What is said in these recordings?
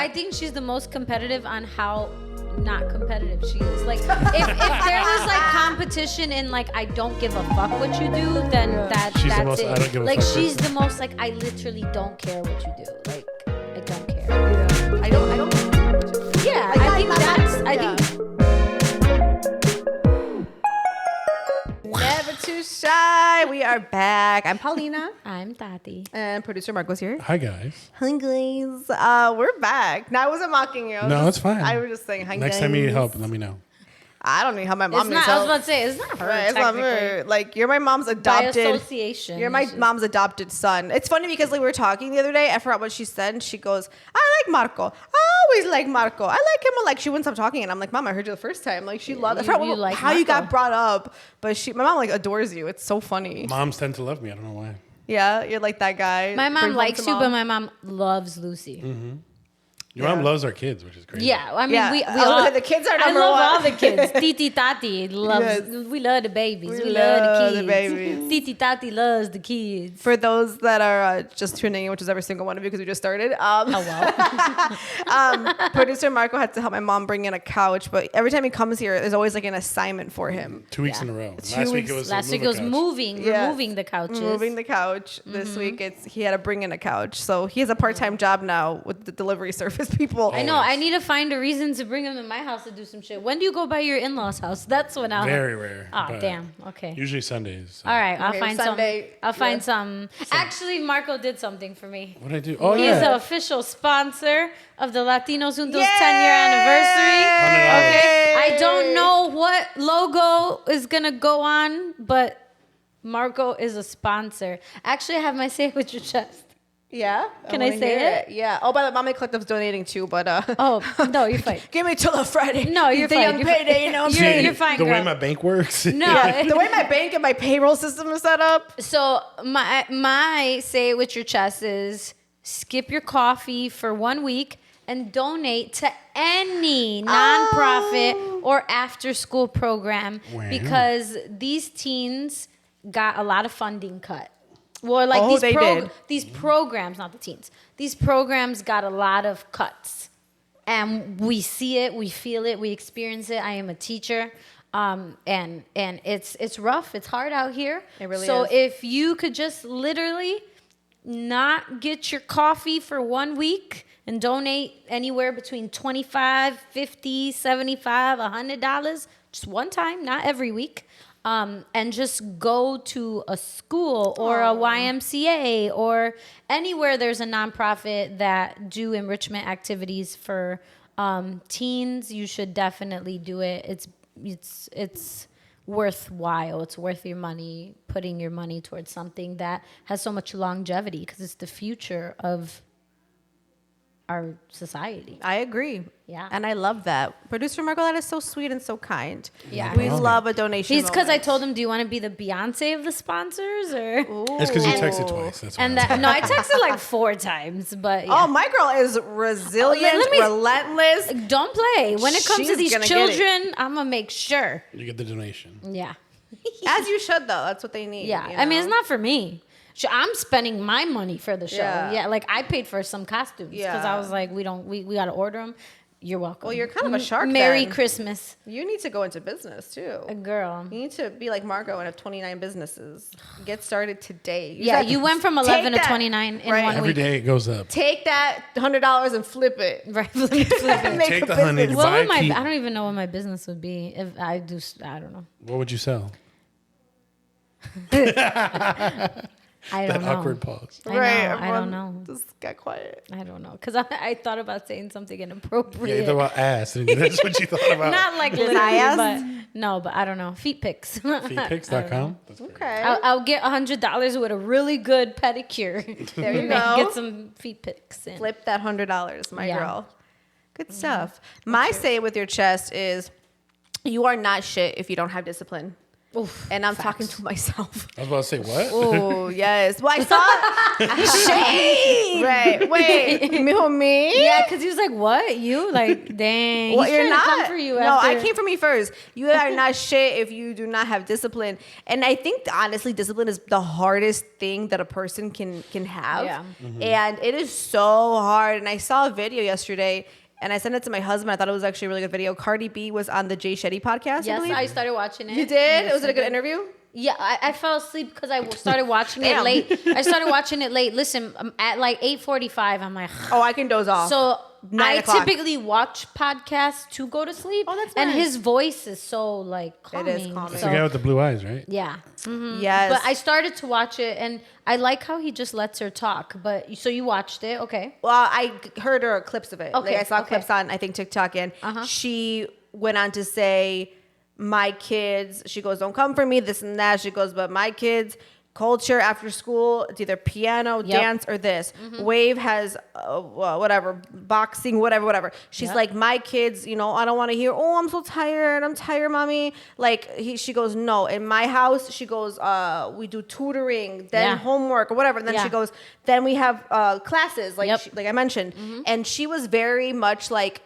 I think she's the most competitive on how not competitive she is. Like, if there was like competition in like I don't give a fuck what you do, then She's that's the most it. I don't give a like fuck she's person. the most like I literally don't care what you do. Like I don't care. Yeah. I don't. Yeah, Like, I think that's. I yeah. think. Never too shy. We are back. I'm Paulina. I'm Tati. And producer Marco's here. Hi, guys. Hi guys. We're back. Now I wasn't mocking you. No, it's fine. I was just saying hi Next guys. time you need help, let me know. I don't need help. My mom It's needs not. I was help. about to say it's not her. Right, it's not technically. her. Like, you're my mom's By adopted. association. You're my mom's adopted son. It's funny because like we were talking the other day. I forgot what she said. And she goes, "I like Marco. I always like Marco. I like him." Like she wouldn't stop talking, and I'm like, "Mom, I heard you the first time." Like she loved. I forgot you like how you Marco. got brought up, but my mom like adores you. It's so funny. Moms tend to love me. I don't know why. Yeah, you're like that guy. My mom Bring home likes to you, but my mom loves Lucy. Mm-hmm. Your mom loves our kids, which is crazy. Yeah, I mean, Yeah. we Oh, all the kids are I number love one. all the kids. Titi Tati loves. Yes. We love the babies. We We love the love kids. the babies. Titi Tati loves the kids. For those that are just tuning in, which is every single one of you because we just started. Oh well. Producer Marco had to help my mom bring in a couch, but every time he comes here, there's always like an assignment for him. 2 weeks in a row. 2 Last week weeks. it was Last week it move was a couch. moving, Yeah. removing the couches. Moving the couch. This week he had to bring in a couch. So he has a part-time job now with the delivery service people. I know. I need to find a reason to bring him to my house to do some shit. When do you go by your in-laws' house? That's when I'll. Very rare. Oh but damn. Okay. Usually Sundays. So. All right. I'll Okay, find Sunday, some. I'll find yeah. some. Actually, Marco did something for me. What did I do? Oh, He yeah. is the official sponsor of the Latinos Juntos Yay! 10-year anniversary. $100. Okay. I don't know what logo is going to go on, but Marco is a sponsor. Actually, I have my say it with your chest. Yeah? Can wanna I say hear it? Yeah. Oh, by the way, Mommy Collective's donating too, but Oh, no, you're fine. give me till the Friday. No, you're the fine. young You're payday, you know what I'm You're- saying? you're fine, The way girl. my bank works. No. Yeah, the way my bank and my payroll system is set up. So my say it with your chest is skip your coffee for 1 week and donate to any nonprofit or after school program Wow. because these teens got a lot of funding cut. Well, like Oh, they did. these programs, not the teens. These programs got a lot of cuts. And we see it, we feel it, we experience it. I am a teacher. And it's rough. It's hard out here. It really so is. if you could just literally not get your coffee for 1 week and donate anywhere between $25, $50, $75, $100, just one time, not every week. And just go to a school or a YMCA or anywhere there's a nonprofit that do enrichment activities for teens. You should definitely do it. It's worthwhile. It's worth your money, putting your money towards something that has so much longevity because it's the future of our society. I agree. Yeah. And I love that. Producer Marco, that is so sweet and so kind. Yeah. We love a donation. He's because I moment. told him, do you want to be the Beyonce of the sponsors or? It's because you texted twice. That's why. And that no, I texted like 4 times, but yeah. Oh, my girl is resilient, Let me- relentless. Don't play. When it comes to She's these gonna get it. children, I'm gonna make sure. You get the donation. Yeah. As you should, though. That's what they need. Yeah. you I mean, it's know? not for me. I'm spending my money for the show. Yeah. Yeah. Like I paid for some costumes because Yeah. I was like, we got to order them. You're welcome. Well, you're kind of a shark Merry then. Christmas, You need to go into business, too. girl. You need to be like Marco and have 29 businesses. Get started today. Yeah, you went from 11 to that, 29 in right? 1 Every week. day it goes up. Take that $100 and flip it. Right. Flip it. Make Take a the honey business. to What buy would my? key. I don't even know what my business would be if I do. I don't know. What would you sell? I don't That know. awkward pause. I know. I don't know. Just got quiet. I don't know because I thought about saying something inappropriate. Yeah, you thought about ass. And that's what you thought about. Not like Just literally, ass? but no, but I don't know. Feet pics. Feetpics.com. That's great. Okay. I'll get $100 with a really good pedicure. There you And go. Get some feet pics in. Flip that $100, my Yeah. girl. Good stuff. My say with your chest is you are not shit if you don't have discipline. Oof, and I'm facts. talking to myself. I was about to say what? Oh, yes. Well, I saw shade. Right. Wait, me? Yeah, because he was like, "What? You like? Dang, Well, he's you're trying to not. come for you." No, after. I came for me first. You are not shit if you do not have discipline. And I think honestly, discipline is the hardest thing that a person can have. Yeah. And it is so hard. And I saw a video yesterday. And I sent it to my husband. I thought it was actually a really good video. Cardi B was on the Jay Shetty podcast. Yes, I believe. I started watching it. You did? Yes, Was it I a good did. interview? Yeah, I fell asleep because I started watching it Damn. late. I started watching it late. Listen, at like 8:45, I'm like, Oh, I can doze off. so 9 I o'clock. typically watch podcasts to go to sleep. Oh, that's And nice. his voice is so like calming. is calming. It's So, the guy with the blue eyes, right? yeah. Yes. But I started to watch it, and I like how he just lets her talk. But so you watched it, okay? Well, I heard her clips of it. Okay, Like, I saw okay. clips on, I think, TikTok, and she went on to say, my kids, she goes, don't come for me, this and that. She goes, but my kids, culture after school, it's either piano, dance, or this. Wave has whatever, boxing, whatever. She's Yep. like, my kids, you know, I don't want to hear, oh, I'm tired, mommy. Like, she goes, no. In my house, she goes, we do tutoring, then Yeah. homework, or whatever. And then Yeah. she goes, then we have classes, like, Yep. like I mentioned. And she was very much like,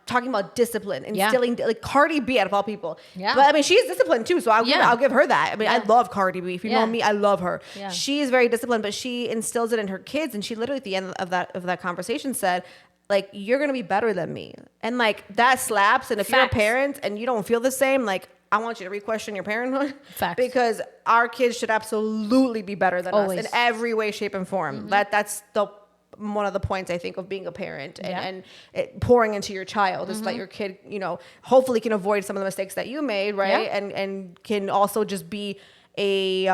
talking about discipline, instilling like Cardi B out of all people. Yeah. But I mean, she's disciplined too, so I'll give her that. I mean, I Yeah. love Cardi B. If you know Yeah. me, I love her. Yeah. She is very disciplined, but she instills it in her kids, and she literally at the end of that conversation said, like, you're gonna be better than me, and like that slaps. And if you're a Facts. parent and you don't feel the same, like, I want you to re-question your parenthood. Facts. Because our kids should absolutely be better than Always. us in every way, shape, and form. That's the one of the points I think of being a parent and, Yeah. and it pouring into your child is that your kid, you know, hopefully can avoid some of the mistakes that you made, right? Yeah. And can also just be a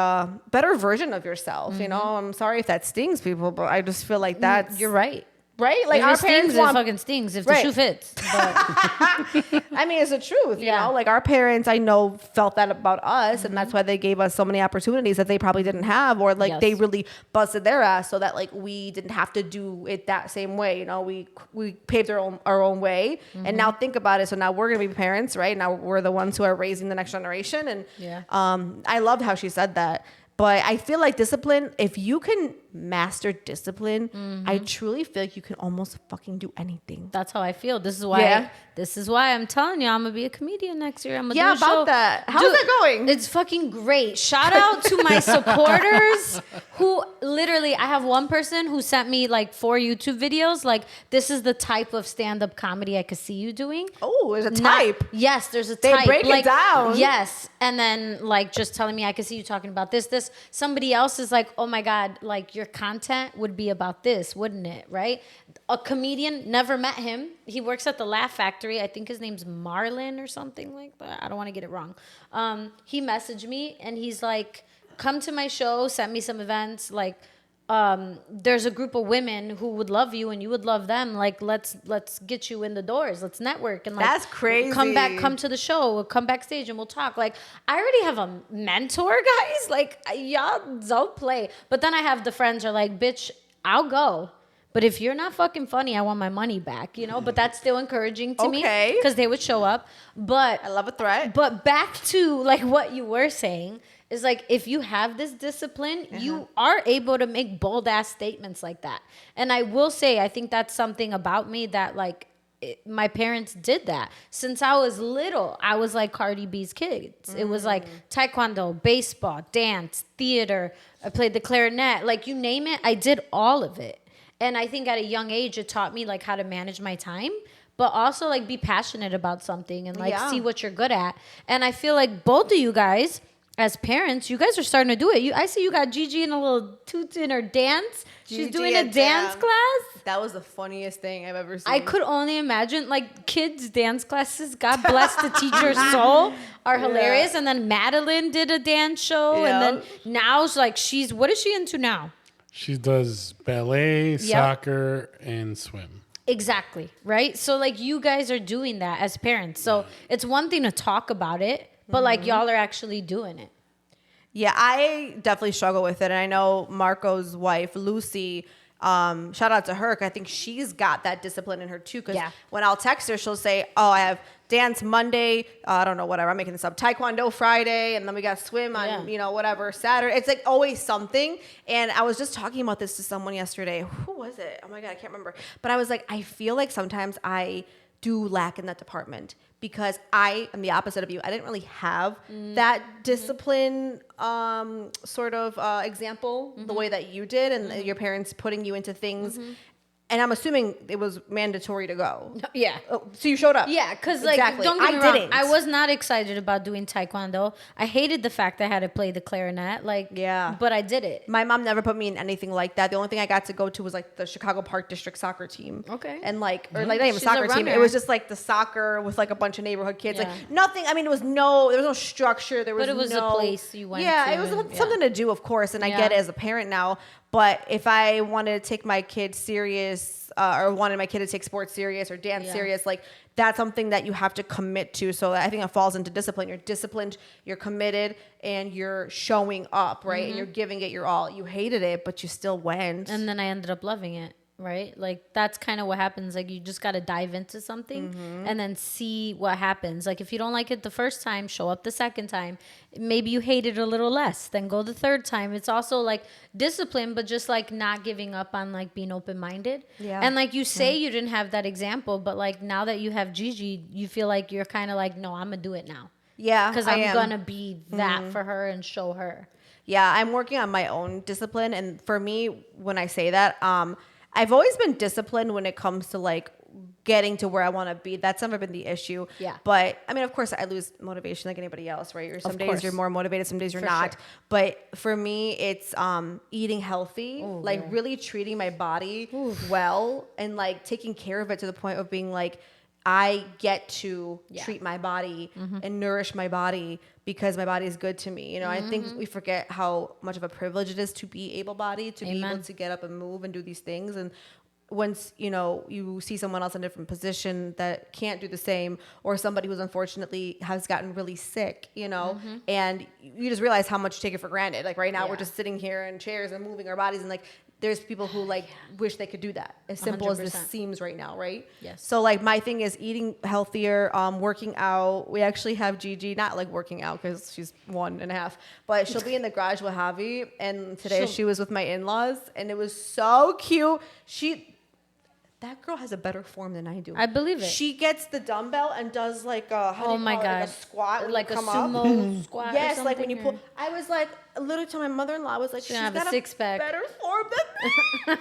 better version of yourself. You know, I'm sorry if that stings people, but I just feel like that's You're right. right. Like If our it parents stings, want it fucking stings. If Right. the shoe fits. But I mean, it's the truth, you Yeah. know? Like, our parents, I know, felt that about us, and that's why they gave us so many opportunities that they probably didn't have, or, like, Yes. they really busted their ass so that, like, we didn't have to do it that same way, you know? We paved our own way, and now think about it. So now we're going to be parents, right? Now we're the ones who are raising the next generation, and Yeah. I loved how she said that. But I feel like discipline, if you can master discipline, I truly feel like you can almost fucking do anything. that's how I feel. This is why. Yeah. This is why I'm telling you, I'm gonna be a comedian next year. I'm gonna Yeah, do a show. about that. How's Dude, that going? It's fucking great. Shout out to my supporters who literally, I have one person who sent me like 4 YouTube videos. Like, this is the type of stand-up comedy I could see you doing. Oh, there's a Not- type. yes, there's a They type. break it like, down. Yes. And then like just telling me I could see you talking about this. Somebody else is like, oh my God, like your content would be about this, wouldn't it? Right? A comedian, never met him. He works at the Laugh Factory. I think his name's Marlon or something like that. I don't want to get it wrong. He messaged me and he's like, come to my show, sent me some events, like there's a group of women who would love you and you would love them. Like, let's get you in the doors. Let's network and like That's crazy. come to the show, come backstage and we'll talk. Like, I already have a mentor, guys. Like, y'all don't play. But then I have the friends are like, bitch, I'll go. But if you're not fucking funny, I want my money back, you know? But that's still encouraging to me Okay. because they would show up. But I love a threat. but back to like what you were saying is like, if you have this discipline, you are able to make bold ass statements like that. And I will say, I think that's something about me that like my parents did that. Since I was little, I was like Cardi B's kids. It was like taekwondo, baseball, dance, theater. I played the clarinet, like you name it. I did all of it. And I think at a young age, it taught me like how to manage my time, but also like be passionate about something and like see what you're good at. And I feel like both of you guys, as parents, you guys are starting to do it. I see you got Gigi in a little toot in her dance. She's Gigi doing a at dance dance. class. That was the funniest thing I've ever seen. I could only imagine, like, kids' dance classes, God bless the teacher's soul, are hilarious. And then Madeline did a dance show. And then now it's like what is she into now? She does ballet, soccer, and swim. Exactly, right? So, like, you guys are doing that as parents. So, it's one thing to talk about it, but, like, y'all are actually doing it. Yeah, I definitely struggle with it. And I know Marco's wife, Lucy, shout out to her, 'cause I think she's got that discipline in her too. Because Yeah. when I'll text her, she'll say, "Oh, I have dance Monday. I don't know, whatever. I'm making this up. Taekwondo Friday, and then we got swim on, whatever Saturday." It's like always something. And I was just talking about this to someone yesterday. Who was it? Oh my God, I can't remember. But I was like, I feel like sometimes I do lack in that department because I am the opposite of you. I didn't really have that discipline sort of example the way that you did, and your parents putting you into things. And I'm assuming it was mandatory to go. Yeah. Oh, so you showed up. Yeah, because like, Exactly. don't get me I wrong. didn't. I was not excited about doing taekwondo. I hated the fact I had to play the clarinet. Like, Yeah. but I did it. My mom never put me in anything like that. The only thing I got to go to was like the Chicago Park District soccer team. Okay. And like, or like not even She's soccer a team. It runner. was just like the soccer with like a bunch of neighborhood kids. Yeah. Like nothing. I mean, there was no structure. There was But it was a no place you went Yeah, to it was and- something to do, of course. And I Yeah. get it as a parent now. But if I wanted to take my kid serious, or wanted my kid to take sports serious or dance Yeah. serious, like that's something that you have to commit to. So I think it falls into discipline. You're disciplined, you're committed, and you're showing up, right? And you're giving it your all. You hated it, but you still went. And then I ended up loving it, right? Like that's kind of what happens. Like you just got to dive into something and then see what happens. Like if you don't like it the first time, show up the second time. Maybe you hate it a little less, then go the third time. It's also like discipline, but just like not giving up on like being open-minded. Yeah. And like you say you didn't have that example, but like now that you have Gigi, you feel like you're kind of like, no, I'm gonna do it now. Yeah, Because I I'm am. gonna be that for her and show her. Yeah, I'm working on my own discipline. And for me, when I say that, I've always been disciplined when it comes to like getting to where I want to be. That's never been the issue. Yeah. But I mean, of course, I lose motivation like anybody else, right? Or some days course. you're more motivated, some days you're For not. sure. But for me, it's eating healthy, like really treating my body well, and like taking care of it to the point of being like, I get to treat my body and nourish my body because my body is good to me. You know, I think we forget how much of a privilege it is to be able-bodied, to be able Amen. to get up and move and do these things. And once, you see someone else in a different position that can't do the same, or somebody who's unfortunately has gotten really sick, and you just realize how much you take it for granted. Like right now, we're Yeah. just sitting here in chairs and moving our bodies, and like there's people who like wish they could do that. As simple as this 100%. seems right now, right? Yes. So like my thing is eating healthier, working out. We actually have Gigi, not like working out because she's 1.5, but she'll be in the garage with Javi. And today she was with my in-laws, and it was so cute. That girl has a better form than I do. I believe it. She gets the dumbbell and does like a Oh my God. like a squat, when Like you a come up. sumo squat. or Yes, like when you something, pull. I was like, literally to my mother-in-law, I was like, she's gonna have a got six-pack. better form than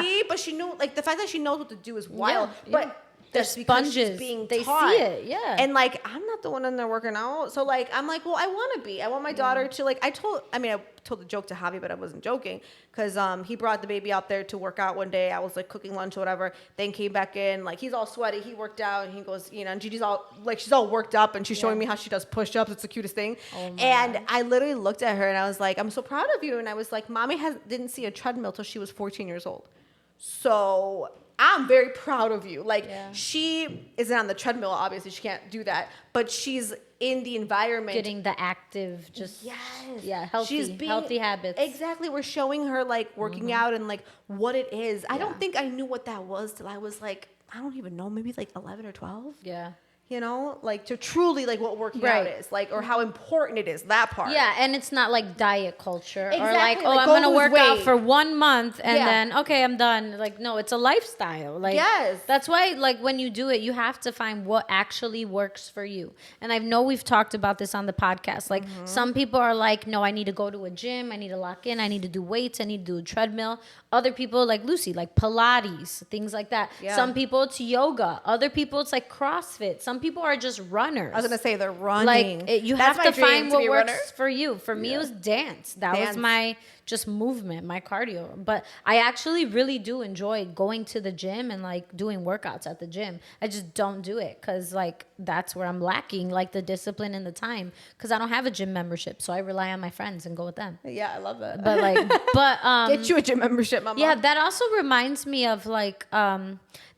me. But she knew, like the fact that she knows what to do is wild. Yeah, But yeah. that's They're because she's sponges. being They taught. see it, yeah. And like, I'm not the one in there working out. So like, I'm like, well, I want to be. I want my daughter to like, I told the joke to Javi, but I wasn't joking. Because he brought the baby out there to work out one day. I was like cooking lunch or whatever. Then came back in, like he's all sweaty. He worked out and he goes, and Gigi's all like, she's all worked up and she's showing me how she does push-ups. It's the cutest thing. Oh my And God. I literally looked at her and I was like, I'm so proud of you. And I was like, mommy didn't see a treadmill till she was 14 years old. So I'm very proud of you. Like Yeah. she isn't on the treadmill, obviously she can't do that, but she's in the environment. Getting the active, just Yes. yeah, healthy habits. Exactly. We're showing her like working out and like what it is. I don't think I knew what that was till I was like, I don't even know, maybe like 11 or 12. Yeah. Like to truly like what working out Right. is, like, or how important it is, that part. Yeah, and it's not like diet culture or like, Exactly, oh, like, I'm go gonna lose work out weight. for 1 month and Yeah. then okay, I'm done. Like, no, it's a lifestyle. Like, Yes. that's why like when you do it, you have to find what actually works for you. And I know we've talked about this on the podcast. Like, some people are like, no, I need to go to a gym. I need to lock in. I need to do weights. I need to do a treadmill. Other people like Lucy, like Pilates, things like that. Yeah. Some people it's yoga. Other people it's like CrossFit. Some people are just runners. I was gonna say they're running. Like you That's have my to dream, find to be what a works runner. for you. For me, it was dance. That was Dance. my just movement, my cardio. But I actually really do enjoy going to the gym and like doing workouts at the gym. I just don't do it because like that's where I'm lacking, like the discipline and the time. Because I don't have a gym membership, so I rely on my friends and go with them. Yeah, I love that. But like, Get you a gym membership, mama. yeah, that also reminds me of like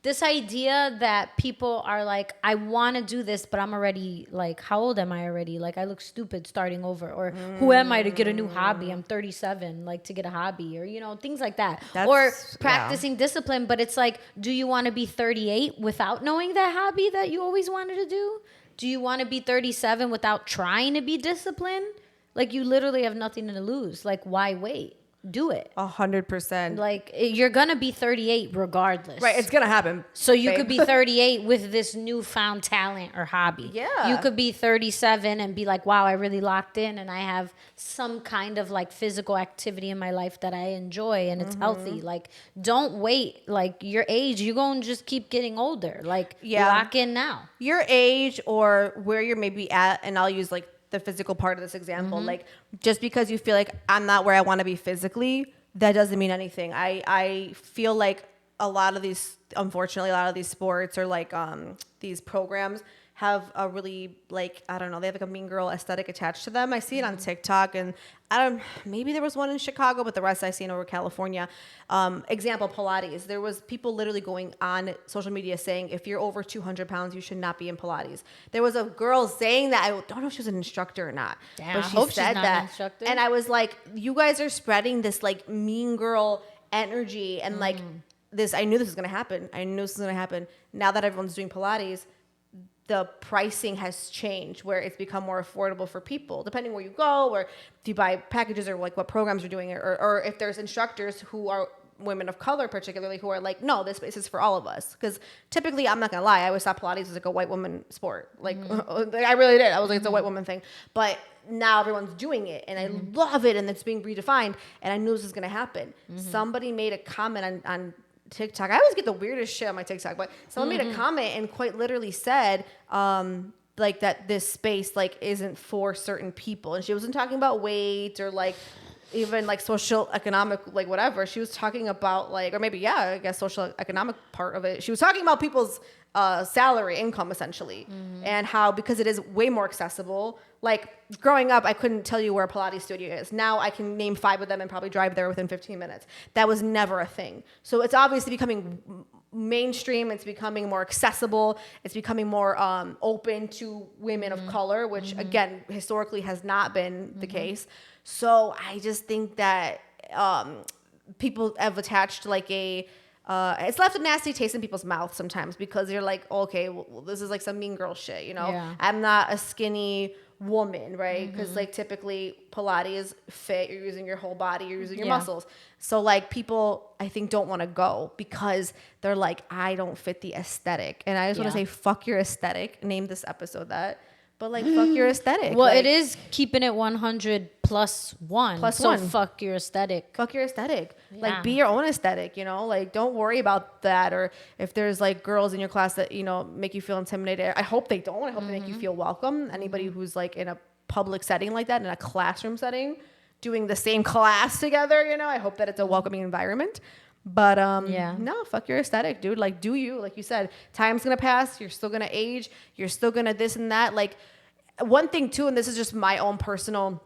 this idea that people are like, I want to do this, but I'm already like, how old am I already? Like, I look stupid starting over, or who am I to get a new hobby? I'm 37. discipline, like to get a hobby or, things like that. That's- Or practicing discipline, but it's like, do you want to be 38 without knowing that hobby that you always wanted to do? Do you want to be 37 without trying to be disciplined? Like, you literally have nothing to lose. Like, why wait? Do it. 100%. Like, you're going to be 38 regardless. Right, it's gonna happen. So you babe. could be 38 with this newfound talent or hobby. Yeah. You could be 37 and be like, wow, I really locked in and I have some kind of like physical activity in my life that I enjoy and it's healthy. Like, don't wait. Like, your age, you're going to just keep getting older. Like, lock in now. Your age or where you're maybe at, and I'll use like the physical part of this example. Like, just because you feel like I'm not where I want to be physically, that doesn't mean anything. I feel like unfortunately, a lot of these sports or like these programs have a really like, I don't know, they have like a mean girl aesthetic attached to them. I see it on TikTok, and maybe there was one in Chicago, but the rest I seen over California. Example, Pilates. There was people literally going on social media saying, if you're over 200 pounds, you should not be in Pilates. There was a girl saying that. I don't know if she was an instructor or not. Damn, but I she hope she's said not that. an instructor. And I was like, you guys are spreading this like mean girl energy and like this. I knew this was going to happen. Now that everyone's doing Pilates, the pricing has changed where it's become more affordable for people, depending where you go, or if you buy packages or like what programs you're doing, or if there's instructors who are women of color particularly who are like, no, this space is for all of us. Because typically, I'm not going to lie, I always thought Pilates was like a white woman sport. Like, I really did. I was like, it's a white woman thing. But now everyone's doing it, and I love it, and it's being redefined, and I knew this was going to happen. Somebody made a comment on TikTok. I always get the weirdest shit on my TikTok, but someone made a comment and quite literally said, like that this space like isn't for certain people, and she wasn't talking about weight or like even like social economic like whatever. She was talking about like, or maybe I guess social economic part of it. She was talking about people's salary income essentially, and how because it is way more accessible. Like growing up, I couldn't tell you where a Pilates studio is. Now I can name 5 of them and probably drive there within 15 minutes. That was never a thing. So it's obviously becoming mainstream. It's becoming more accessible. It's becoming more open to women of color, which again, historically has not been the case. So I just think that people have attached like it's left a nasty taste in people's mouths sometimes because you're like, okay, well, this is like some mean girl shit, you know? Yeah. I'm not a skinny woman, right? Because like typically Pilates is fit, you're using your whole body, you're using your muscles. So like people I think don't want to go because they're like, I don't fit the aesthetic. And I just want to say, fuck your aesthetic. Name this episode that. But like, fuck your aesthetic. Well, like, it is keeping it 100 plus one. Plus one. So fuck your aesthetic. Fuck your aesthetic. Yeah. Like, be your own aesthetic, you know? Like, don't worry about that. Or if there's, like, girls in your class that, you know, make you feel intimidated. I hope they don't. I hope they make you feel welcome. Anybody who's, like, in a public setting like that, in a classroom setting, doing the same class together, you know? I hope that it's a welcoming environment. But, no, fuck your aesthetic, dude. Like, do you. Like you said, time's going to pass. You're still going to age. You're still going to this and that. Like, one thing, too, and this is just my own personal,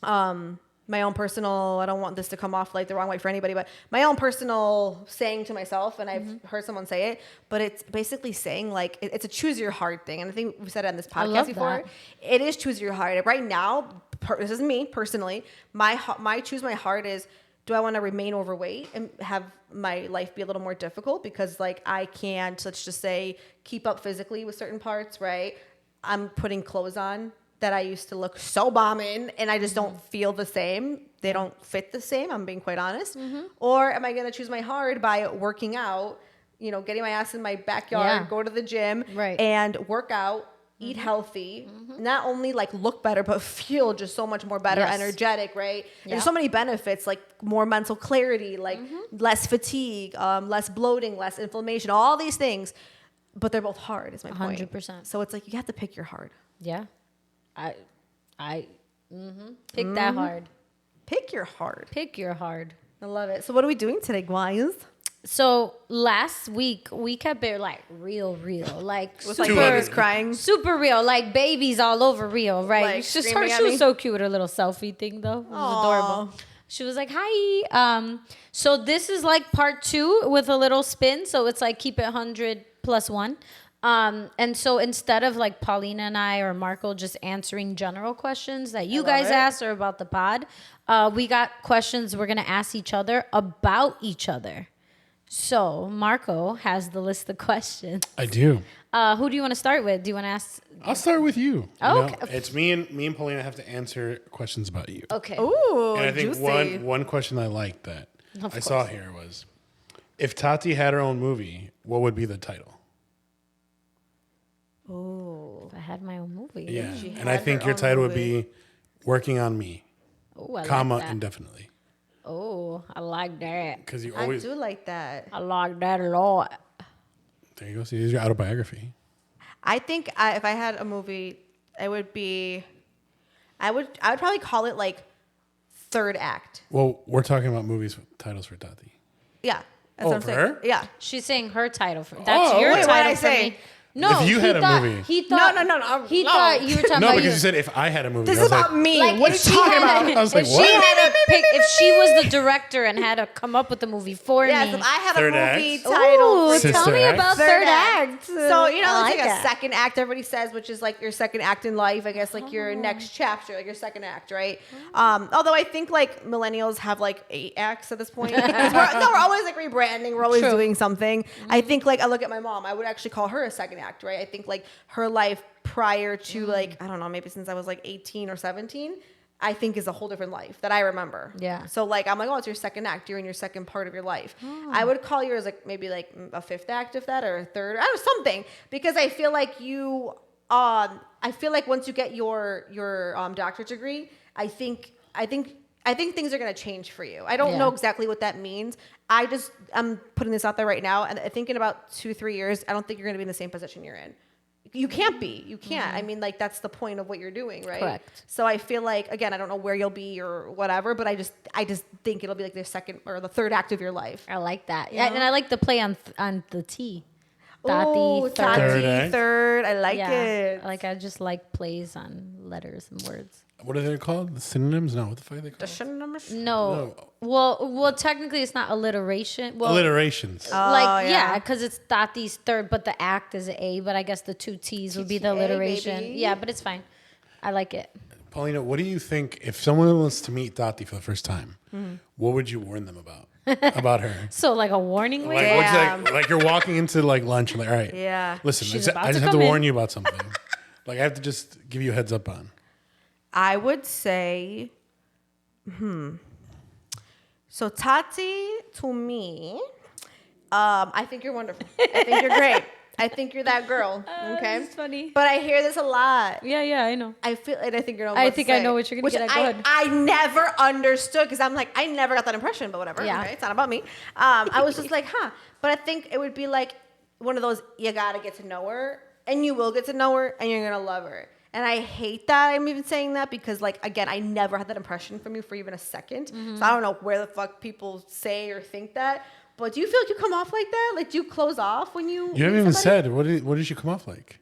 I don't want this to come off like the wrong way for anybody, but my own personal saying to myself, and I've heard someone say it, but it's basically saying like, it's a choose your heart thing. And I think we've said it on this podcast before. That. It is choose your heart. Right now, this is me personally, my choose my heart is, do I want to remain overweight and have my life be a little more difficult? Because like, I can't, let's just say, keep up physically with certain parts, right? I'm putting clothes on that I used to look so bomb in, and I just don't feel the same. They don't fit the same. I'm being quite honest. Or am I going to choose my heart by working out, you know, getting my ass in my backyard, go to the gym, and work out, eat healthy, not only like look better, but feel just so much more better, energetic, right? There's so many benefits, like more mental clarity, like less fatigue, less bloating, less inflammation, all these things. But they're both hard, is my point. 100%. So it's like, you have to pick your heart. Yeah. Pick that hard. Pick your heart. Pick your hard. I love it. So what are we doing today, guys? So last week we kept it like real, like With like babies crying. super real, like babies all over real, right? Like It's just screaming her. at She me. was so cute. Her little selfie thing though, it was adorable. She was like, "Hi." So this is like part 2 with a little spin. So it's like keep it 100 plus 1. And so instead of like Paulina and I or Marco just answering general questions that you love guys it. asked or about the pod, we got questions we're going to ask each other about each other. So Marco has the list of questions. I do. Who do you want to start with? Do you want to ask? I'll start with you. Oh, You know, okay. it's me and Paulina have to answer questions about you. Okay. Ooh, And I think juicy. one question I liked that Of I saw here was, if Tati had her own movie, what would be the title? Ooh. If I had my own movie. Yeah, She and I had think her your own title would movie. be "Working on Me," Oh, I comma like that. indefinitely, Oh, I like that. because you I always. do like that. I like that a lot. There you go. See, here's your autobiography. I think if I had a movie, it would be. I would probably call it like third act. Well, we're talking about movies with titles for Tati. Yeah. That's Oh, what I'm for saying. her? Yeah. She's saying her title. That's Oh, your wait, title what did I for say? me. No, If you he had a thought, movie. He thought, No. He No. thought you were talking No, about because you. you said if I had a movie. This I is was like, about me. Like What are you if she talking had, about? I was like, if what? she had to pick, if she was the director and had to come up with the movie for Yes, me. if I had Third a movie act? title Ooh, for Sister tell me act? about third act. So you know, I it's like that. a second act. Everybody says, which is like your second act in life. I guess like your next chapter, like your second act, right? Although I think like millennials have like 8 acts at this point. 'Cause we're always like rebranding. We're always True. doing something. I think like I look at my mom. I would actually call her a second act, right? I think like her life prior to like I don't know, maybe since I was like 18 or 17. I think is a whole different life that I remember. Yeah. So like I'm like, oh, it's your second act. You're in your second part of your life. I would call yours like maybe like a fifth act of that or a third, I don't know, something, because I feel like you. I feel like once you get your doctorate degree, I think things are gonna change for you. I don't Yeah. know exactly what that means. I'm putting this out there right now, and I think in about 2-3 years, I don't think you're gonna be in the same position you're in. You can't be. You can't. I mean, like that's the point of what you're doing, right? Correct. So I feel like again, I don't know where you'll be or whatever, but I just think it'll be like the second or the third act of your life. I like that. Yeah. And I like the play on the T. Ooh, Tati, Tati, Third act. third. I like yeah. it. I just like plays on letters and words. What are they called? The synonyms? No, what the fuck are they called? The shun numbers. No. Well, technically it's not alliteration. Well, Alliterations. like yeah. because it's Tati's third, but the act is an A. But I guess the 2 T's would be the TTA, alliteration. baby. Yeah, but it's fine. I like it. Paulina, what do you think if someone wants to meet Tati for the first time? What would you warn them about her? So like a warning Like, label. what's Damn. like you're walking into like lunch and like, all right, Yeah. listen, She's I about just to have to come warn in. you about something. Like I have to just give you a heads up on. I would say, So Tati, to me, I think you're wonderful. I think you're great. I think you're that girl. Okay. That's funny. But I hear this a lot. Yeah, I know. I feel, and I think you're. I think I know what you're gonna get at. Go ahead. I never understood because I'm like I never got that impression, but whatever. Yeah. Okay, it's not about me. I was just like, huh. But I think it would be like one of those you gotta get to know her, and you will get to know her, and you're gonna love her. And I hate that I'm even saying that because, like, again, I never had that impression from you for even a second. Mm-hmm. So I don't know where the fuck people say or think that. But do you feel like you come off like that? Like, do you close off when you? You haven't meet even somebody? said what did you come off like?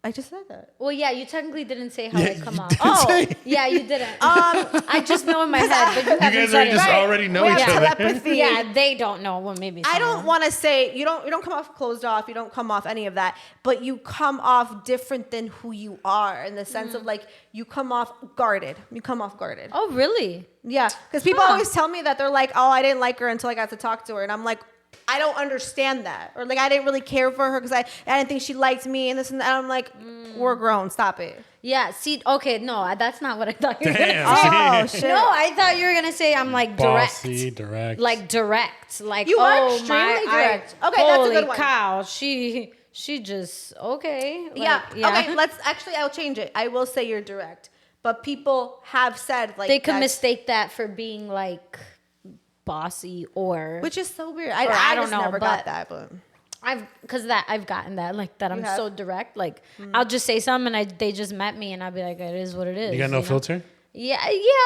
I just said that. Well, yeah, you technically didn't say how Yeah, I come you off. didn't Oh, say. yeah, you didn't. I just know in my head, but you You haven't guys said are it. just Right. already know We each have other. telepathy. Yeah, they don't know. Well, maybe I don't someone. want to say you don't come off closed off. You don't come off any of that, but you come off different than who you are in the sense of like you come off guarded. You come off guarded. Oh, really? Yeah, because people Huh. always tell me that they're like, oh, I didn't like her until I got to talk to her, and I'm like, I don't understand that, or like I didn't really care for her because I didn't think she liked me and this and that. And I'm like, we're grown. Stop it. Yeah. See, okay, no, that's not what I thought you were gonna Damn. say. Oh shit. No, I thought you were gonna say I'm like Bossy, direct. direct. Like direct. Like You are oh extremely my, direct. I, Okay, that's a holy good one. cow, she just okay. Like, Yeah. Okay. I'll change it. I will say you're direct, but people have said like They could that's- mistake that for being like bossy or which is so weird. Or I I just don't know, never but- got that, but. I've gotten that like that I'm have? so direct. Like I'll just say something and they just met me and I'll be like, it is what it is. you got no know? filter? Yeah,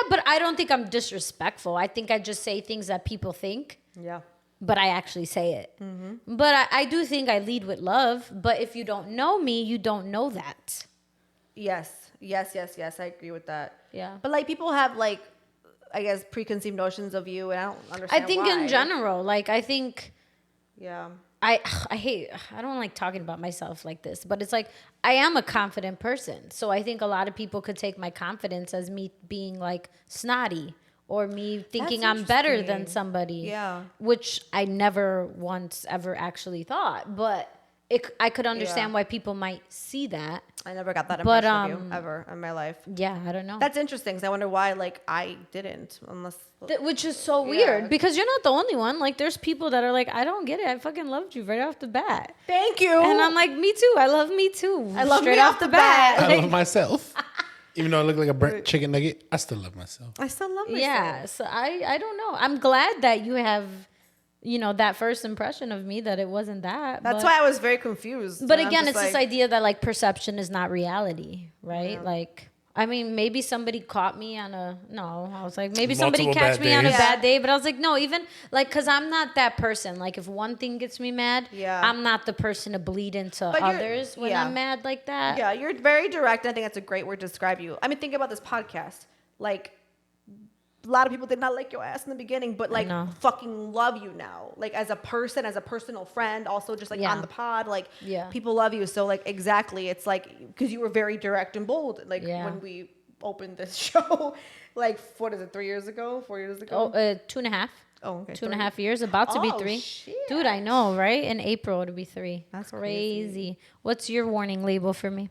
but I don't think I'm disrespectful. I think I just say things that people think, Yeah. but I actually say it. But I do think I lead with love. But if you don't know me, you don't know that. Yes. I agree with that. Yeah. But like people have like, I guess preconceived notions of you, and I don't understand. I think why. in general, like I think Yeah. I hate, I don't like talking about myself like this, but it's like I am a confident person. So I think a lot of people could take my confidence as me being like snotty or me thinking I'm better than interesting. somebody. Yeah. Which I never once ever actually thought, but I could understand why people might see that. I never got that But, impression of you ever in my life. Yeah, I don't know. That's interesting because I wonder why, like, I didn't, unless. Which is so weird because you're not the only one. Like, there's people that are like, I don't get it. I fucking loved you right off the bat. Thank you. And I'm like, me too. I love me too. I love straight me off off the the bat. bat. I love myself. Even though I look like a burnt chicken nugget, I still love myself. I still love myself. Yeah. So I don't know. I'm glad that you have, that first impression of me that it wasn't that. That's why I was very confused. But And I'm again, just it's this like, idea that like perception is not reality, right? Yeah. Like, I mean, maybe somebody caught me on I was like, maybe somebody Multiple catch bad me on a days. bad day, but I was like, no, even like, cause I'm not that person. Like if one thing gets me mad, I'm not the person to bleed into others when I'm mad like that. Yeah, you're very direct. And I think that's a great word to describe you. I mean, think about this podcast. Like, a lot of people did not like your ass in the beginning, but like fucking love you now. Like as a person, as a personal friend, also just like on the pod, like people love you. So like exactly, it's like because you were very direct and bold. Like when we opened this show, like what is it, 3 years ago, 4 years ago? 2.5. Oh, okay. 2.5 years, about to be 3. Shit. Dude, I know, right? In April it'll be 3. That's crazy. What's your warning label for me?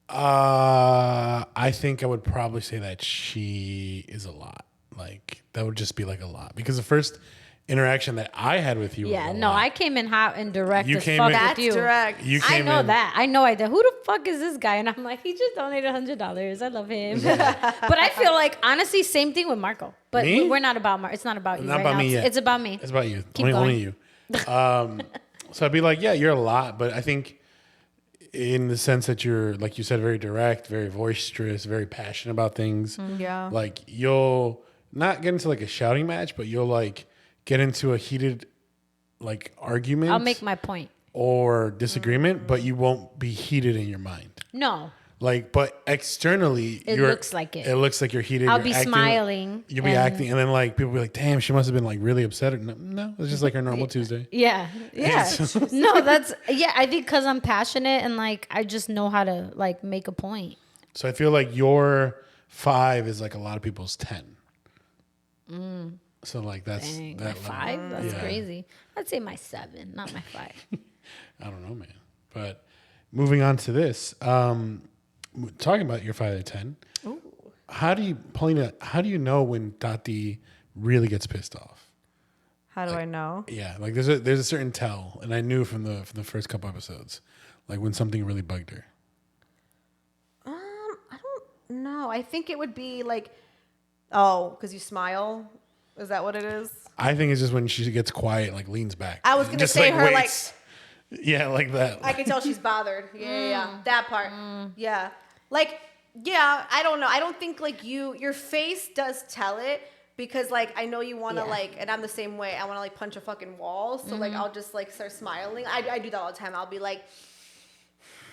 I think I would probably say that she is a lot. Like that would just be like a lot because the first interaction that I had with you. Yeah, was a no, lot. I came in hot and direct You as came fuck in- with That's you. direct. You I came know in- that. I know I did. Who the fuck is this guy? And I'm like, he just donated $100. I love him. But I feel like, honestly, same thing with Marco. But Me? we're not about Marco. It's not about you Not right about now. me It's, yet. it's about me. It's about you. Keep Only going. you. So I'd be like, yeah, you're a lot, but I think in the sense that you're, like you said, very direct, very boisterous, very passionate about things. Yeah. Like you'll not get into like a shouting match, but you'll like get into a heated like argument. I'll make my point. or disagreement, but you won't be heated in your mind. No. Like, but externally, It looks like it. It looks like you're heated. I'll you're be acting, smiling You'll be and- acting, and then like people be like, "Damn, she must have been like really upset." No, it's just like her normal Tuesday. Yeah. Yeah. No, that's, I think because I'm passionate and like, I just know how to like make a point. So I feel like your 5 is like a lot of people's 10. So like that's Dang, that my level. 5? That's Yeah. crazy. I'd say my 7, not my 5. I don't know, man. But moving on to this, talking about your 5 out of 10. Ooh. Paulina, how do you know when Tati really gets pissed off? How do I know? Yeah, like there's a certain tell, and I knew from the first couple episodes, like when something really bugged her. I don't know. I think it would be like, oh, because you smile. Is that what it is? I think it's just when she gets quiet, like leans back. I was gonna Just, say her, waits. Yeah, like that. I can tell she's bothered. Yeah. That part. Yeah. Like, yeah, I don't know. I don't think like your face does tell it because like I know you want to like, and I'm the same way. I want to like punch a fucking wall. So like I'll just like start smiling. I do that all the time. I'll be like,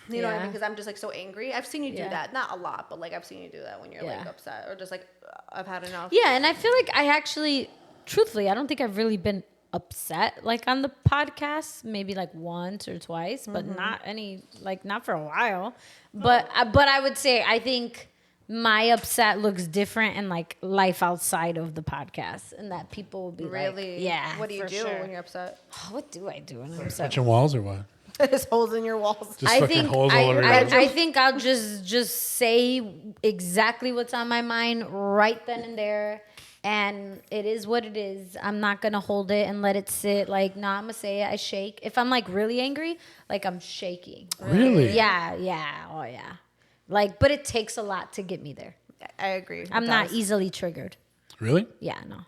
you know what I mean? Because I'm just like so angry. I've seen you do that. Not a lot, but like I've seen you do that when you're like upset or just like, I've had enough. Yeah, and I feel like I actually, truthfully, I don't think I've really been upset like on the podcast. Maybe like once or twice, but not any, like not for a while. But I would say I think my upset looks different in like life outside of the podcast, and that people will be Really? like, yeah. What do you for do sure. when you're upset? Oh, what do I do when I'm upset? Punching walls or what? There's holes in your walls. Just I fucking think holes all over your bedroom. I think I'll just say exactly what's on my mind right then and there, and it is what it is. I'm not gonna hold it and let it sit. Like, no, I'm gonna say it. I shake. If I'm like really angry, like I'm shaking. Really? Yeah, oh yeah. Like, but it takes a lot to get me there. I agree. I'm not easily triggered. Really? Yeah, no.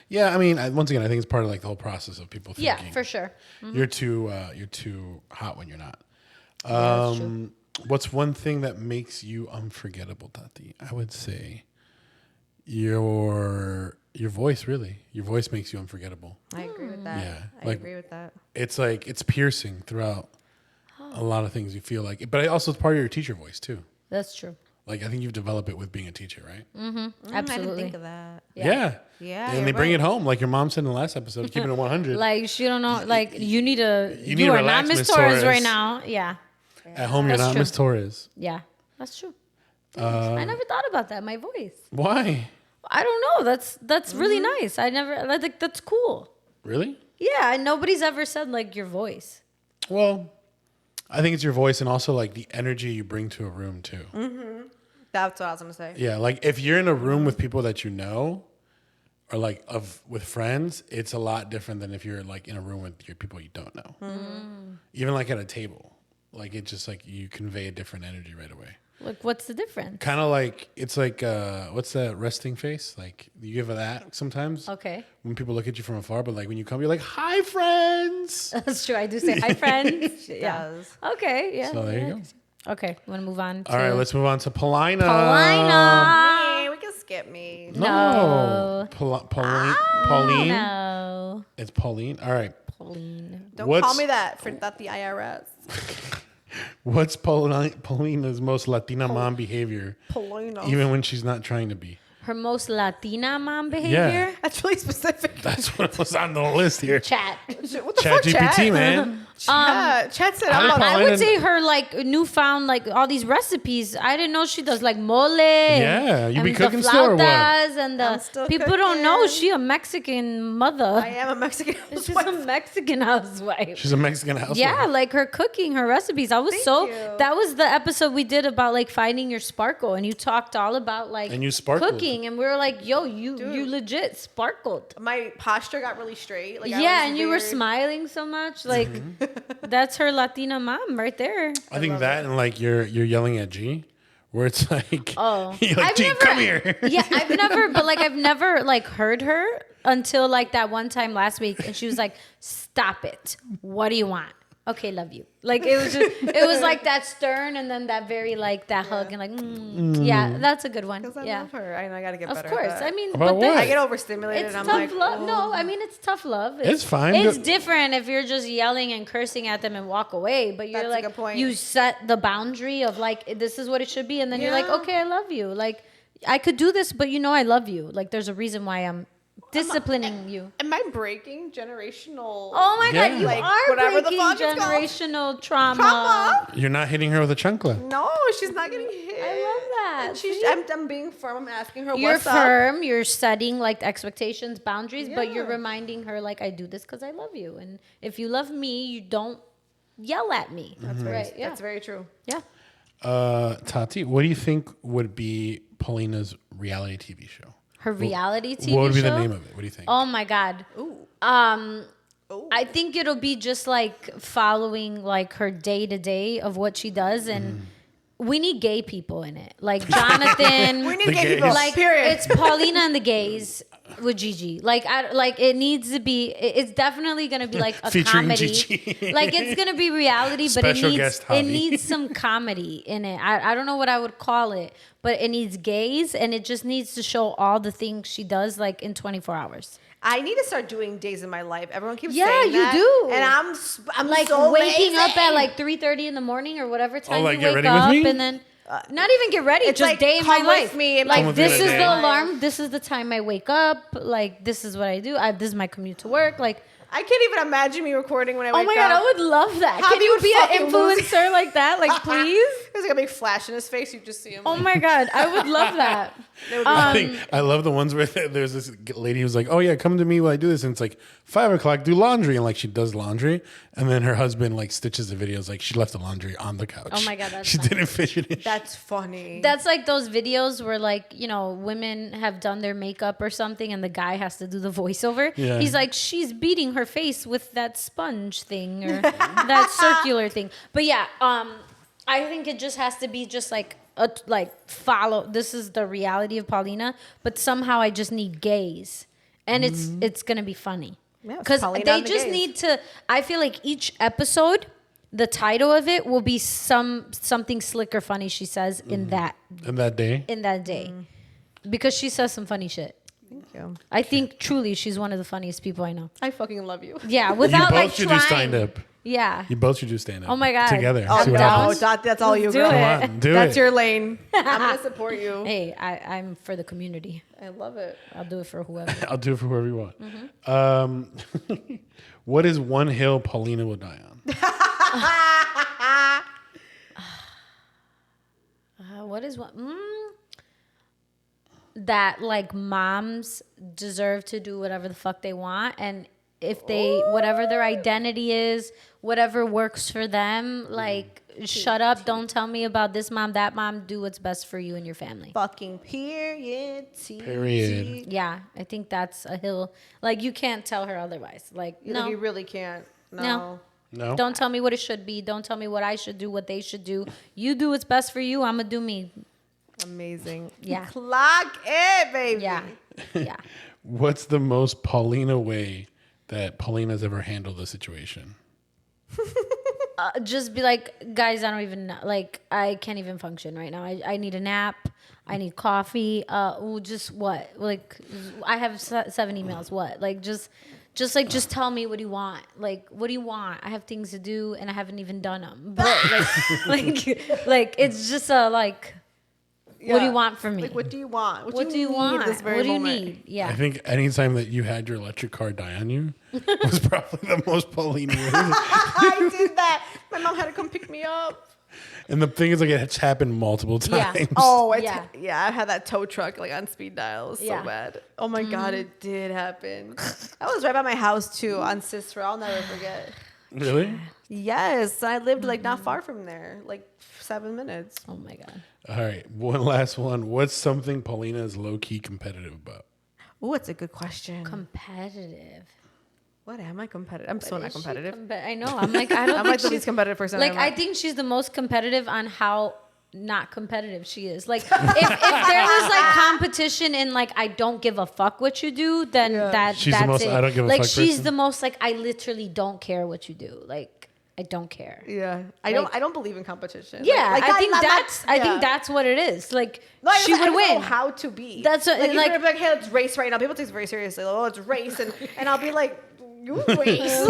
Yeah, I mean, once again, I think it's part of like the whole process of people thinking. Yeah, for sure. You're too hot when you're not. that's true. What's one thing that makes you unforgettable, Tati? I would say your voice. Really, your voice makes you unforgettable. I agree with that. Yeah, I like- agree with that. It's like it's piercing throughout a lot of things. You feel like, but it also it's part of your teacher voice too. That's true. Like I think you've developed it with being a teacher, right? I Absolutely. didn't think of that. Yeah. Yeah, And you're they bring right. it home, like your mom said in the last episode, keeping it 100. Like she don't know. Like you need a. You need to are relax, not Miss Miss Torres Torres. right now. Yeah. At home, you're That's not true. Miss Torres. Yeah. That's true. I never thought about that. My voice. Why? I don't know. That's really nice. I think that's cool. Really? Yeah. Nobody's ever said like your voice. Well, I think it's your voice and also like the energy you bring to a room too. That's what I was gonna say. Yeah, like if you're in a room with people that you know, or like with friends, it's a lot different than if you're like in a room with your people you don't know. Even like at a table, like it just like you convey a different energy right away. Like what's the difference? Kind of like it's like what's that resting face? Like you give that sometimes Okay. when people look at you from afar, but like when you come, you're like, "Hi, friends." That's true. I do say hi, friends. Yeah. Does. Okay. Yeah. So there you go. Okay. Want to move on? All right, let's move on to Paulina. Paulina. Me, we can skip me. No, Pauline. No. It's Pauline. All right. Pauline. Don't What's- call me that for not the IRS. What's Paulina's most Latina mom behavior, Paulina. even when she's not trying to be? Her most Latina mom behavior? That's really specific. That's what was on the list here. Chat. What the Chat fuck, Chat? GPT, man. Chat said How I'm did on. Paulina- I would say her like newfound like all these recipes. I didn't know she does like mole. Yeah, you be and cooking the still or what? flautas and I'm the still people don't know cooking. she a Mexican mother. I am a Mexican. She's a housewife. Mexican housewife. She's a Mexican housewife. Yeah, like her cooking, her recipes. I was Thank you. that was the episode we did about like finding your sparkle, and you talked all about like And you sparkled. cooking, and we were like, yo, you legit sparkled. My posture got really straight. Like, I Yeah, was and you were very- smiling so much. Like that's her Latina mom right there. I think that and like you're yelling at G, where it's like, Oh, you're like, G, come here. Yeah, I've never like heard her until like that one time last week, and she was like, "Stop it! What do you want?" Okay, love you. Like it was like that stern, and then that very like that hug, and like, yeah, that's a good one. Because I Yeah, love her. I gotta get of better. course. At that. I mean, About but then what? I get overstimulated. it's and tough I'm like, love. oh. No, I mean it's tough love. It's fine. It's different if you're just yelling and cursing at them and walk away. But you're That's a like, good point. you set the boundary of like this is what it should be, and then you're like, Yeah. okay, I love you. Like I could do this, but you know I love you. Like there's a reason why I'm disciplining you. Am I breaking generational? Oh my Yeah. god, you Like, are whatever the breaking fuck it's called. generational trauma. Trauma? You're not hitting her with a chancla. No, she's not getting hit. I love that. And she's, See? I'm being firm. I'm asking her You're what's up. firm. You're setting like expectations, boundaries, but you're Yeah. reminding her like I do this because I love you, and if you love me, you don't yell at me. That's right. Yeah. That's very true. Yeah. Tati, what do you think would be Paulina's reality TV show? Her reality TV What would be show. the name of it? What do you think? Oh my god. Ooh. I think it'll be just like following like her day to day of what she does, and we need gay people in it, like Jonathan. We need The gay gays. people. Like period. it's Paulina and the gays with Gigi. Like it needs to be. It's definitely gonna be like a Featuring comedy. Gigi. Like it's gonna be reality, but Special guest it Javi. needs some comedy in it. I don't know what I would call it, but it needs gays, and it just needs to show all the things she does like in 24 hours. I need to start doing days in my life. Everyone keeps Yeah, saying you that, do. and I'm Like so waking up at lazy. like 3:30 in the morning or whatever time like, you get wake ready with up, me? and then not even get ready, It's just like, day in my come with life. me and Like Come with this me is today. the alarm. This is the time I wake up. Like this is what I do. This is my commute to work. Like I can't even imagine me recording when I oh wake my up. god, I would love that. Javi Can you would be an fucking lose it. influencer like that? Like please. There's like a big flash in his face. You just see him. Oh my god, I would love that. I love the ones where there's this lady who's like, "Oh yeah, come to me while I do this," and it's like 5:00, do laundry, and like she does laundry, and then her husband like stitches the videos like she left the laundry on the couch. Oh my God, that's she funny. didn't finish. That's funny. That's like those videos where like, you know, women have done their makeup or something and the guy has to do the voiceover. Yeah. He's like, she's beating her face with that sponge thing or that circular thing. But yeah, I think it just has to be just like follow. This is the reality of Paulina, but somehow I just need gays, and it's gonna be funny Yeah, it's because Paulina they and the just gays. need to. I feel like each episode, the title of it will be something slick or funny she says in that And that day, day, because she says some funny shit. Thank you. I think truly she's one of the funniest people I know. I fucking love you. Yeah, you without both like should trying. do stand up. Yeah. You both should do stand up. Oh my God. Together. Oh See what no, happens. that's all you do girl. it. Come on, do That's it. your lane. I'm gonna support you. Hey, I'm for the community. I love it. I'll do it for whoever. I'll do it for whoever you want. What is one hill Paulina will die on? What is what? That like moms deserve to do whatever the fuck they want, and if they whatever their identity is, whatever works for them, like shut up, don't tell me about this mom, that mom. Do what's best for you and your family. Fucking period. Period. Yeah, I think that's a hill. Like you can't tell her otherwise. Like no, You really can't. No. No. Don't tell me what it should be. Don't tell me what I should do, what they should do. You do what's best for you. I'ma do me. Amazing. Yeah. Clock it, baby. Yeah. Yeah. What's the most Paulina way that Paulina's ever handled the situation? Just be like, guys, I don't even know. Like, I can't even function right now. I need a nap. I need coffee. Just what? Like, I have 7 emails. What? Like, just tell me what do you want. Like, what do you want? I have things to do and I haven't even done them. But like it's just a like. What do you want from me? Like, what do you want? What do you need want? at this very What do you moment? need? Yeah. I think anytime that you had your electric car die on you was probably the most Paulina way. I did that. My mom had to come pick me up. And the thing is, like, it's happened multiple Yeah. times. Oh, Yeah. I had that tow truck like on speed dial. It was Yeah. so bad. Oh my God, it did happen. That was right by my house too on Cicero. I'll never forget. Really? Yes, I lived like not far from there, like 7 minutes. Oh my God. All right. One last one. What's something Paulina is low-key competitive about? Oh, it's a good question. Competitive. What am I competitive? I'm so not Is she competitive. I know. I'm like, I don't I'm think like the she's least competitive person. like, I I think she's the most competitive on how not competitive she is. Like, if there was like competition and like I don't give a fuck what you do, then that's She's the most it. I don't give a like, fuck she's person? the most like I literally don't care what you do. Like, I don't care. Yeah, I don't believe in competition. Yeah, Like, I think I'm not- that's I yeah. think that's what it is. Like, No, I she just- I would just know win. how to be. That's what- like, like- you're like, hey, let's race right now. People take it very seriously. Like, oh, it's race, and I'll be like, you race.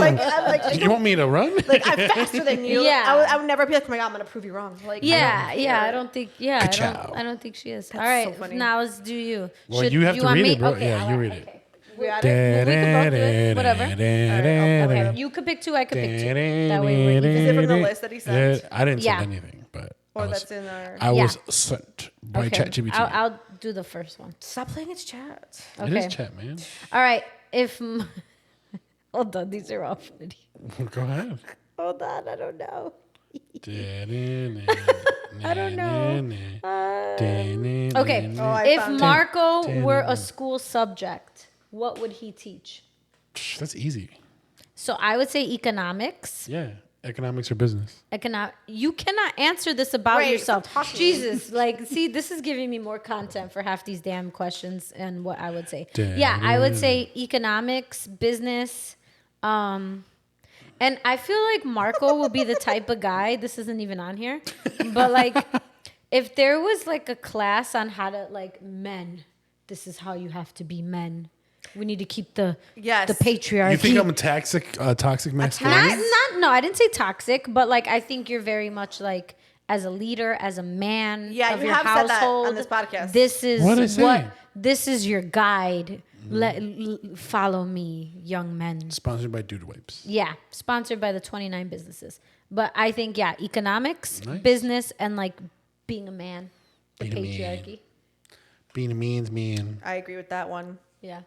You want me to run? like I'm faster than you. Yeah. I would never be like, oh my God, I'm gonna prove you wrong. Like, Yeah, I don't yeah. care. I don't think. Yeah, Ka-chow. I don't think she is. That's All right, so funny. now let's do you. Well, you have to want read me? it, bro. Okay, Yeah, all you right, read it. okay. We got it. We can both do it. Whatever. Okay, you could pick 2. I could pick 2. That way we're even. Is it from the list that he sent? I didn't Yeah. send anything, but Or I was, that's in our. I Yeah. was sent by Okay, ChatGPT. I'll do the first one. Stop playing its chat. It Okay. is chat, man. All right. Hold on, these are all funny. Go ahead. Hold on, I don't know. I don't know. Okay, Okay. Oh, I if found it. Marco were a school subject, what would he teach? That's easy. So I would say economics. Yeah. Economics or business. You cannot answer this about Wait, yourself. stop talking. Jesus, like, see, this is giving me more content for half these damn questions and what I would say. Yeah, I would say economics, business, and I feel like Marco will be the type of guy. This isn't even on here, but like, if there was like a class on how to like men, this is how you have to be men. We need to keep the patriarchy. You think I'm a toxic masculinity? No, I didn't say toxic, but like I think you're very much like as a leader, as a man Yeah, of you your have said that household. on this podcast. This is What'd I say? this is your guide. Follow me, young men. Sponsored by Dude Wipes. Yeah, sponsored by the 29 businesses. But I think economics, Nice. business, and like being a man, the Being a man. patriarchy. Being a means man. I agree with that one. Yeah.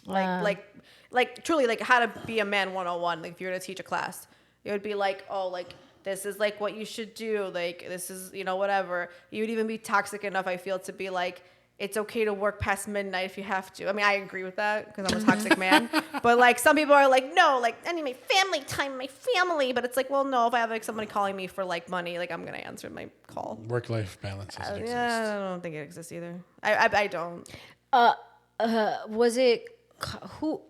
Like truly, like how to be a man 101. Like if you were to teach a class, it would be like, oh, like this is like what you should do. Like this is, whatever. You would even be toxic enough, I feel, to be like, it's okay to work past midnight if you have to. I mean, I agree with that because I'm a toxic man. But like some people are like, no, like I need my family time, my family. But it's like, well, no, if I have like somebody calling me for like money, like I'm gonna answer my call. Work-life balance doesn't exist. Yeah, I don't think it exists either. I don't. Was it who?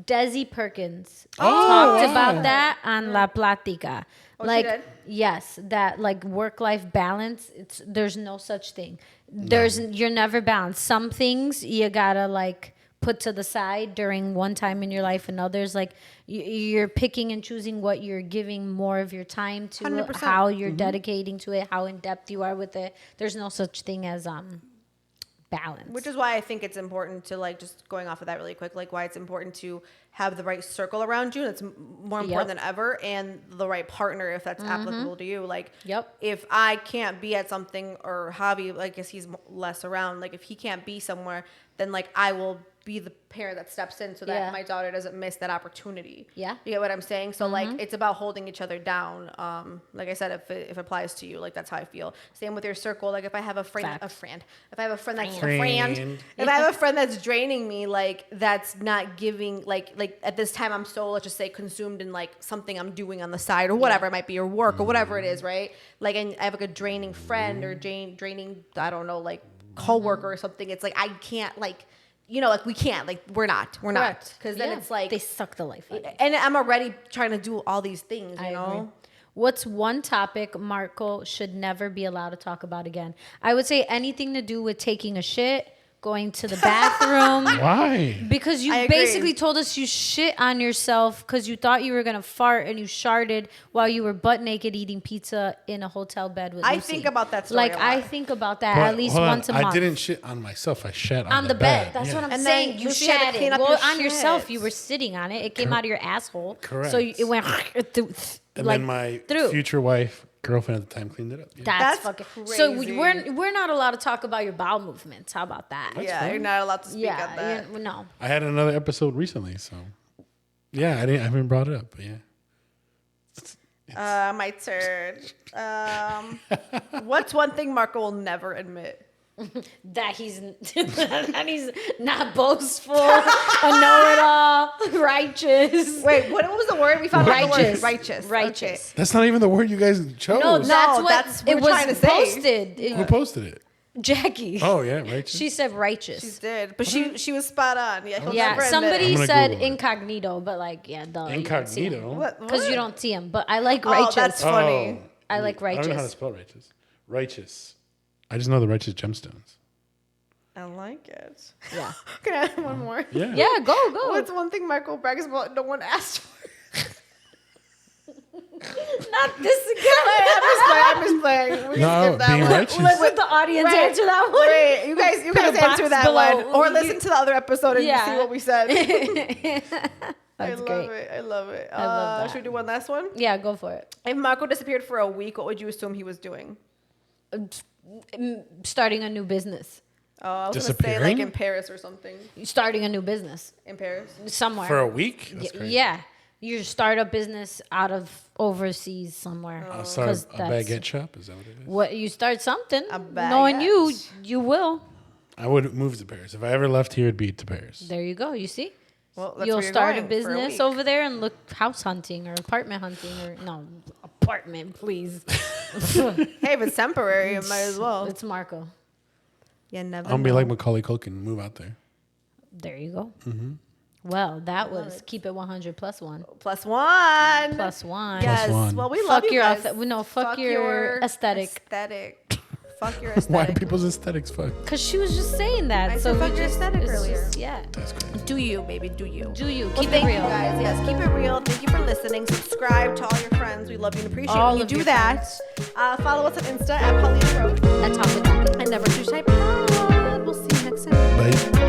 Desi Perkins Oh, talked wow. about that on La Platica. Oh, she like, did? yes, that like work-life balance. There's no such thing. You're never balanced. Some things you gotta like put to the side during one time in your life and others. Like you're picking and choosing what you're giving more of your time to, 100%. how you're dedicating to it, how in depth you are with it. There's no such thing as balance. Which is why I think it's important to, like, just going off of that really quick, like why it's important to have the right circle around you. That's more important than ever, and the right partner if that's applicable to you. Like, if I can't be at something, or Javi, like, guess he's less around. Like, if he can't be somewhere, then like I will be the parent that steps in so that my daughter doesn't miss that opportunity. Yeah. You get what I'm saying? So like it's about holding each other down. Like I said, if it applies to you, like that's how I feel. Same with your circle. Like if I have a friend, if I have a friend that's if I have a friend that's draining me, like that's not giving, like at this time I'm so, let's just say, consumed in like something I'm doing on the side or whatever it might be, or work or whatever it is, right? Like, and I have like a draining friend or draining, I don't know, like coworker or something. It's like I can't, like, you know, like we can't, like we're not, because then it's like they suck the life out of you. And I'm already trying to do all these things, you know. Agree. What's one topic Marco should never be allowed to talk about again? I would say anything to do with taking a shit, going to the bathroom. Why? Because you basically told us you shit on yourself because you thought you were going to fart and you sharted while you were butt naked eating pizza in a hotel bed with Lucy. I think about that story Like, a lot. I think about that at least once a month. I didn't shit on myself. I shat on the bed. That's yeah. what I'm And saying. then You Lucy had to shat clean it. up Well, your on yourself, shit. you were sitting on it. It came out of your asshole. Correct. So it went through. And like, then my through. future wife, girlfriend at the time, cleaned it up. Yeah. That's That's fucking So crazy. we're not alled to talk about your bowel movements. How about that? You're not allowed to speak on that. No. I had another episode recently, so yeah, I haven't brought it up, but yeah. My turn. What's one thing Marco will never admit? That he's not boastful, a know-it-all, righteous. Wait, what was the word we found? Righteous. Righteous. Righteous. Okay. That's not even the word you guys chose. No, that's what that's what it we're was trying to say. posted. Who posted it? Jackie. Oh yeah, righteous. She said righteous. She did, but she was spot on. Yeah, he'll Yeah, never admit somebody it. I'm gonna said Google it. incognito, but like, yeah, duh. Incognito. Because you don't see him. But I like Oh, righteous. that's funny. I like I don't know how to righteous. spell righteous. Righteous. I just know the righteous gemstones. I like it. Yeah. Can I add one more? Yeah. Yeah, go. What's one thing Michael brags about no one asked for? Not this again. I'm just playing. We can No, skip that being one. righteous. Let the audience Right. answer that one. Wait, you guys Put a answer box that below. one, or listen to the other episode and Yeah. see what we said. That's I great. love it. I love it. love that. Should we do one last one? Yeah, go for it. If Marco disappeared for a week, what would you assume he was doing? Starting a new business. Oh, I was gonna say like Disappearing? in Paris or something. Starting a new business In Paris. somewhere. For a week? That's crazy. Yeah. You start a business out of overseas somewhere. I'll start 'Cause a that's- baguette shop. Is that what it is? What you start something. A Knowing you, baguette. you will. I would move to Paris. If I ever left here, it'd be to Paris. There you go. You see? Well, that's You'll where you're start a going for business week. over there and look house hunting or apartment hunting or no apartment, please. Hey, if it's temporary, it might as well. It's Marco. Yeah, never. I'm gonna be know. like Macaulay Culkin and move out there. There you go. Well, that was keep it 100 plus one. Plus one. Plus one. Yes. Plus one. Well, we Fuck love you your guys. fuck your aesthetic. Aesthetic. Fuck your Why aesthetic. people's aesthetics fuck? Cause she was just saying that. I so said we fuck your just aesthetic it's earlier. just- yeah. That's crazy. Do you, baby? Do you? Do you Well, keep it thank real? you guys. Yes, keep it real. Thank you for listening. Subscribe to all your friends. We love you and appreciate All when you of do your that. Follow us on Insta at Paulina Road That's how we got it. and never too type pod. We'll see you next time. Bye.